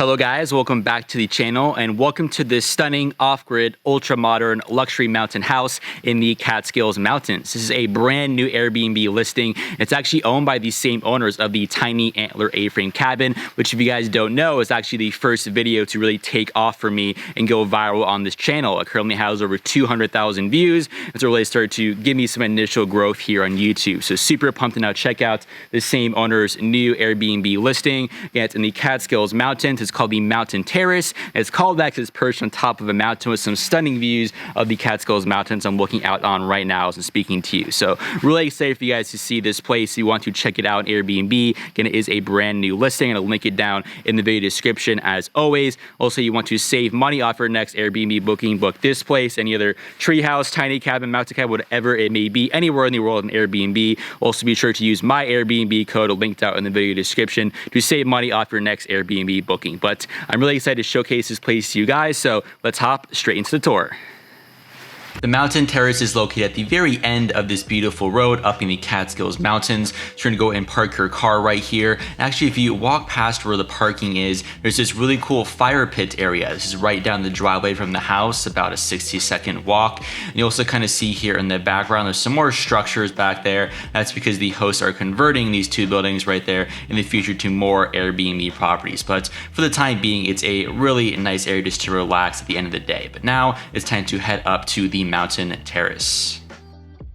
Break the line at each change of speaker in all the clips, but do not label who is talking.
Hello guys, welcome back to the channel and welcome to this stunning off-grid, ultra-modern luxury mountain house in the Catskills Mountains. This is a brand new Airbnb listing. It's actually owned by the same owners of the Tiny Antler A-frame cabin, which if you guys don't know is actually the first video to really take off for me and go viral on this channel. It currently has over 200,000 views. It's really started to give me some initial growth here on YouTube. So super pumped to now check out the same owner's new Airbnb listing. Again, it's in the Catskills Mountains. It's called the Mountain Terrace. It's called that because it's perched on top of a mountain with some stunning views of the Catskills Mountains I'm looking out on right now as I'm speaking to you. So really excited for you guys to see this place. If you want to check it out on Airbnb, again, it is a brand new listing and I'll link it down in the video description as always. Also, you want to save money off your next Airbnb booking, book this place, any other treehouse, tiny cabin, mountain cabin, whatever it may be, anywhere in the world on Airbnb. Also be sure to use my Airbnb code linked out in the video description to save money off your next Airbnb booking. But I'm really excited to showcase this place to you guys, so let's hop straight into the tour. The Mountain Terrace is located at the very end of this beautiful road up in the Catskills Mountains. So you're gonna go and park your car right here. And actually, if you walk past where the parking is, there's this really cool fire pit area. This is right down the driveway from the house, about a 60-second walk. And you also kind of see here in the background, there's some more structures back there. That's because the hosts are converting these two buildings right there in the future to more Airbnb properties. But for the time being, it's a really nice area just to relax at the end of the day. But now it's time to head up to the Mountain Terrace.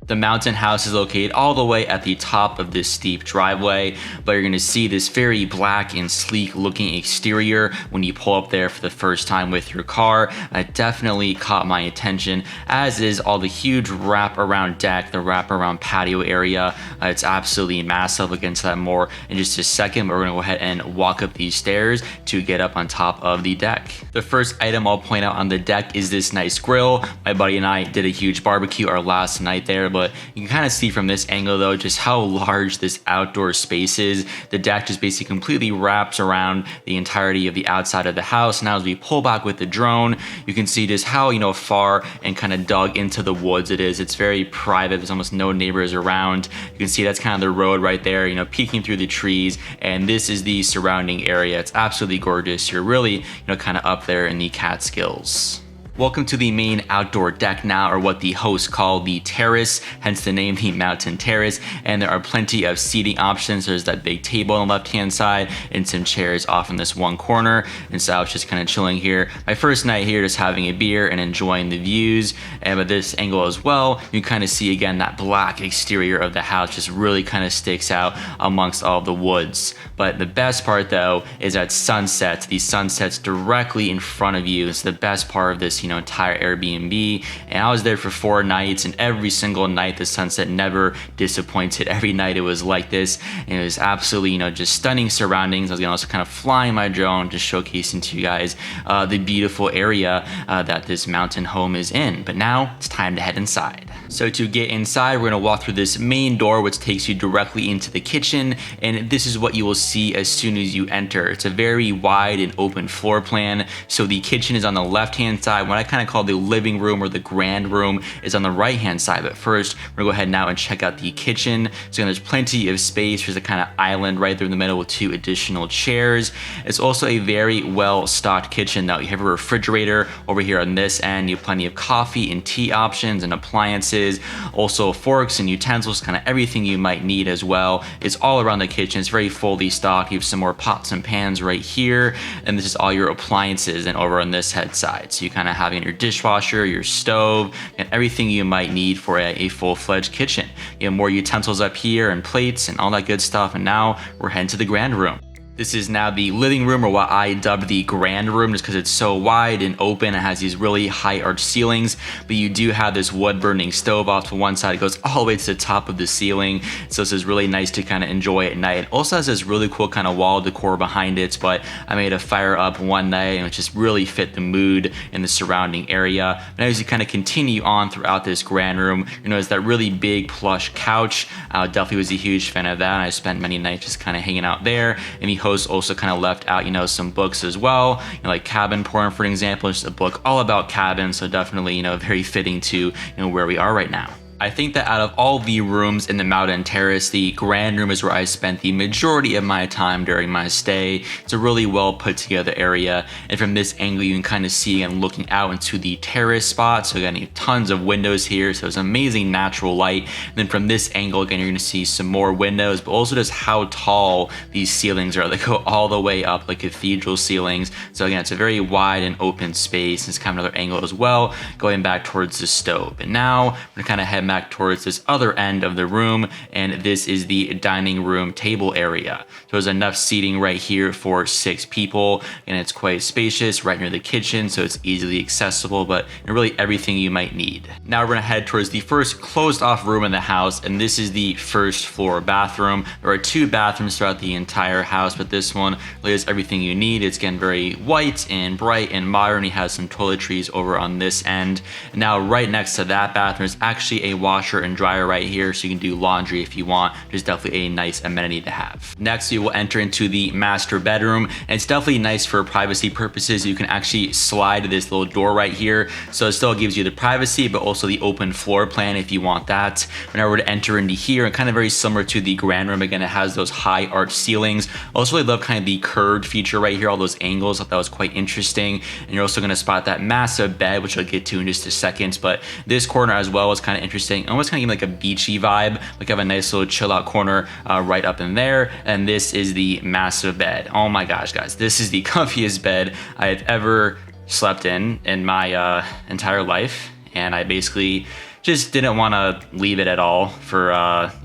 The mountain house is located all the way at the top of this steep driveway, but you're gonna see this very black and sleek looking exterior when you pull up there for the first time with your car. It definitely caught my attention, as is all the huge wrap-around deck, the wrap-around patio area. It's absolutely massive. We'll get into that more in just a second, but we're gonna go ahead and walk up these stairs to get up on top of the deck. The first item I'll point out on the deck is this nice grill. My buddy and I did a huge barbecue our last night there, but you can kind of see from this angle though just how large this outdoor space is. The deck just basically completely wraps around the entirety of the outside of the house. Now as we pull back with the drone, you can see just how far and kind of dug into the woods it is. It's very private. There's almost no neighbors around. You can see that's kind of the road right there, peeking through the trees, and this is the surrounding area. It's absolutely gorgeous. You're really kind of up there in the Catskills. Welcome to the main outdoor deck now, or what the hosts call the terrace, hence the name, the Mountain Terrace. And there are plenty of seating options. There's that big table on the left-hand side and some chairs off in this one corner. And so I was just kind of chilling here. My first night here, just having a beer and enjoying the views. And with this angle as well, you kind of see again that black exterior of the house just really kind of sticks out amongst all the woods. But the best part though is at sunset. The sunset's directly in front of you. It's the best part of this entire Airbnb. And I was there for 4 nights, and every single night the sunset never disappointed. Every night it was like this, and it was absolutely just stunning surroundings. I was gonna also kind of flying my drone, just showcasing to you guys the beautiful area that this mountain home is in. But now it's time to head inside. So to get inside, we're gonna walk through this main door, which takes you directly into the kitchen, and this is what you will see as soon as you enter. It's a very wide and open floor plan. So the kitchen is on the left-hand side. What I kind of call the living room or the grand room is on the right-hand side. But first, we're gonna go ahead now and check out the kitchen. So there's plenty of space. There's a kind of island right there in the middle with 2 additional chairs. It's also a very well-stocked kitchen though. You have a refrigerator over here on this end. You have plenty of coffee and tea options and appliances. Also forks and utensils, kind of everything you might need as well. It's all around the kitchen. It's very fully stocked. You have some more pots and pans right here. And this is all your appliances and over on this head side. So you kind of having your dishwasher, your stove, and everything you might need for a full-fledged kitchen. You have more utensils up here and plates and all that good stuff. And now we're heading to the grand room. This is now the living room, or what I dubbed the grand room, just because it's so wide and open. It has these really high arched ceilings, but you do have this wood burning stove off to one side. It goes all the way to the top of the ceiling. So this is really nice to kind of enjoy at night. It also has this really cool kind of wall decor behind it, but I made a fire up one night and it just really fit the mood in the surrounding area. And as you kind of continue on throughout this grand room, it's that really big plush couch. I definitely was a huge fan of that. I spent many nights just kind of hanging out there. And the host also kind of left out, some books as well, like Cabin Porn, for example. It's a book all about cabins, so definitely, very fitting to, where we are right now. I think that out of all the rooms in the Mountain Terrace, the Grand Room is where I spent the majority of my time during my stay. It's a really well put together area, and from this angle you can kind of see and looking out into the terrace spot. So again, you have tons of windows here, so it's amazing natural light. And then from this angle, again, you're going to see some more windows, but also just how tall these ceilings are. They go all the way up like cathedral ceilings. So again, it's a very wide and open space. It's kind of another angle as well, going back towards the stove. And now we're going to kind of head back towards this other end of the room, and this is the dining room table area. So there's enough seating right here for 6 people, and it's quite spacious right near the kitchen, so it's easily accessible, but really everything you might need. Now we're going to head towards the first closed off room in the house, and this is the first floor bathroom. There are 2 bathrooms throughout the entire house, but this one really has everything you need. It's again very white and bright and modern. It has some toiletries over on this end. And now right next to that bathroom is actually a washer and dryer right here, so you can do laundry if you want. It's definitely a nice amenity to have. Next, we will enter into the master bedroom, and it's definitely nice for privacy purposes. You can actually slide this little door right here, so it still gives you the privacy, but also the open floor plan if you want that. Whenever we're to enter into here, and kind of very similar to the grand room, again, it has those high arch ceilings. I also really love kind of the curved feature right here, all those angles. I thought that was quite interesting. And you're also going to spot that massive bed, which I'll get to in just a second. But this corner as well is kind of interesting. Almost kind of give me like a beachy vibe. Like I have a nice little chill out corner right up in there. And this is the massive bed. Oh my gosh, guys, this is the comfiest bed I've ever slept in my entire life. And I basically just didn't want to leave it at all for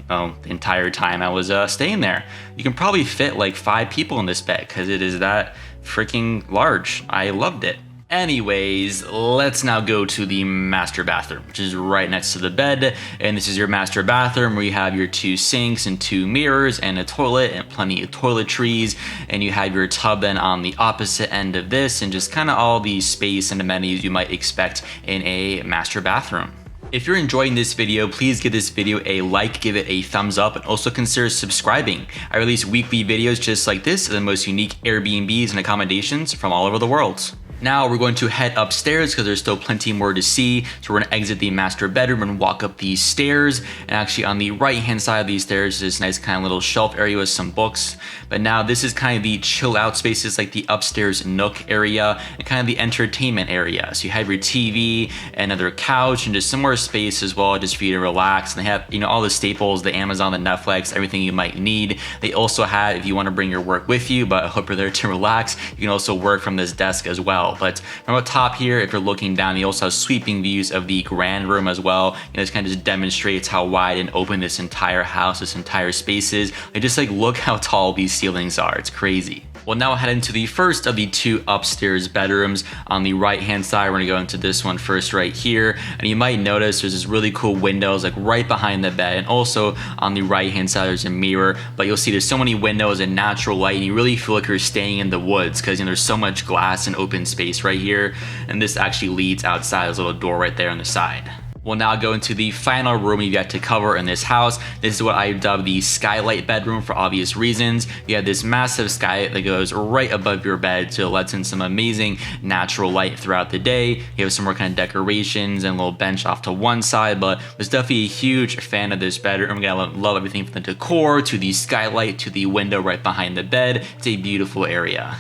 the entire time I was staying there. You can probably fit like 5 people in this bed because it is that freaking large. I loved it. Anyways, let's now go to the master bathroom, which is right next to the bed. And this is your master bathroom where you have your 2 sinks and 2 mirrors and a toilet and plenty of toiletries. And you have your tub then on the opposite end of this, and just kind of all the space and amenities you might expect in a master bathroom. If you're enjoying this video, please give this video a like, give it a thumbs up, and also consider subscribing. I release weekly videos just like this of the most unique Airbnbs and accommodations from all over the world. Now we're going to head upstairs because there's still plenty more to see. So we're going to exit the master bedroom and walk up these stairs. And actually on the right hand side of these stairs is this nice kind of little shelf area with some books. But now this is kind of the chill out spaces, like the upstairs nook area and kind of the entertainment area. So you have your TV, another couch, and just some more space as well just for you to relax. And they have, all the staples, the Amazon, the Netflix, everything you might need. They also have, if you want to bring your work with you, but I hope you're there to relax, you can also work from this desk as well. But from up top here, if you're looking down, you also have sweeping views of the grand room as well. And this kind of just demonstrates how wide and open this entire house, this entire space is. Like, just like look how tall these ceilings are. It's crazy. We'll now head into the first of the 2 upstairs bedrooms. On the right hand side, we're gonna go into this one first right here. And you might notice there's this really cool windows like right behind the bed. And also on the right hand side, there's a mirror. But you'll see there's so many windows and natural light, and you really feel like you're staying in the woods because there's so much glass and open space right here. And this actually leads outside. There's a little door right there on the side. We'll now go into the final room we've got to cover in this house. This is what I dubbed the skylight bedroom for obvious reasons. You have this massive skylight that goes right above your bed, so it lets in some amazing natural light throughout the day. You have some more kind of decorations and a little bench off to one side, but I was definitely a huge fan of this bedroom. I love everything from the decor to the skylight to the window right behind the bed. It's a beautiful area.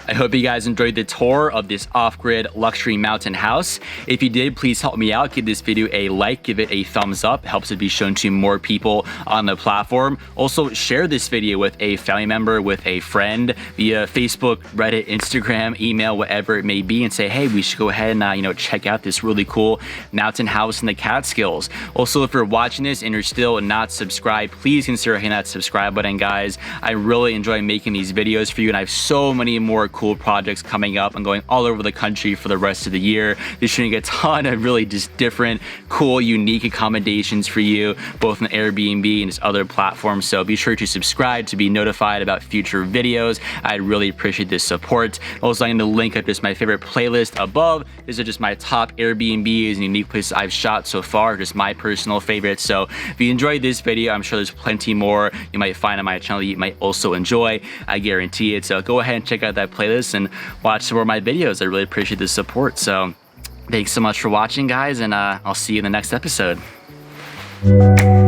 I hope you guys enjoyed the tour of this off-grid luxury mountain house. If you did, please help me out. Give this video a like, give it a thumbs up. It helps it be shown to more people on the platform. Also, share this video with a family member, with a friend via Facebook, Reddit, Instagram, email, whatever it may be, and say, hey, we should go ahead and check out this really cool mountain house in the Catskills. Also, if you're watching this and you're still not subscribed, please consider hitting that subscribe button, guys. I really enjoy making these videos for you, and I have so many more cool projects coming up. I'm going all over the country for the rest of the year. Just showing a ton of really just different, cool, unique accommodations for you, both on Airbnb and just other platforms. So be sure to subscribe to be notified about future videos. I'd really appreciate this support. Also, I'm going to link up just my favorite playlist above. These are just my top Airbnbs and unique places I've shot so far, just my personal favorites. So if you enjoyed this video, I'm sure there's plenty more you might find on my channel that you might also enjoy. I guarantee it. So go ahead and check out that playlist and watch some more of my videos. I really appreciate the support. So thanks so much for watching, guys, and I'll see you in the next episode. you.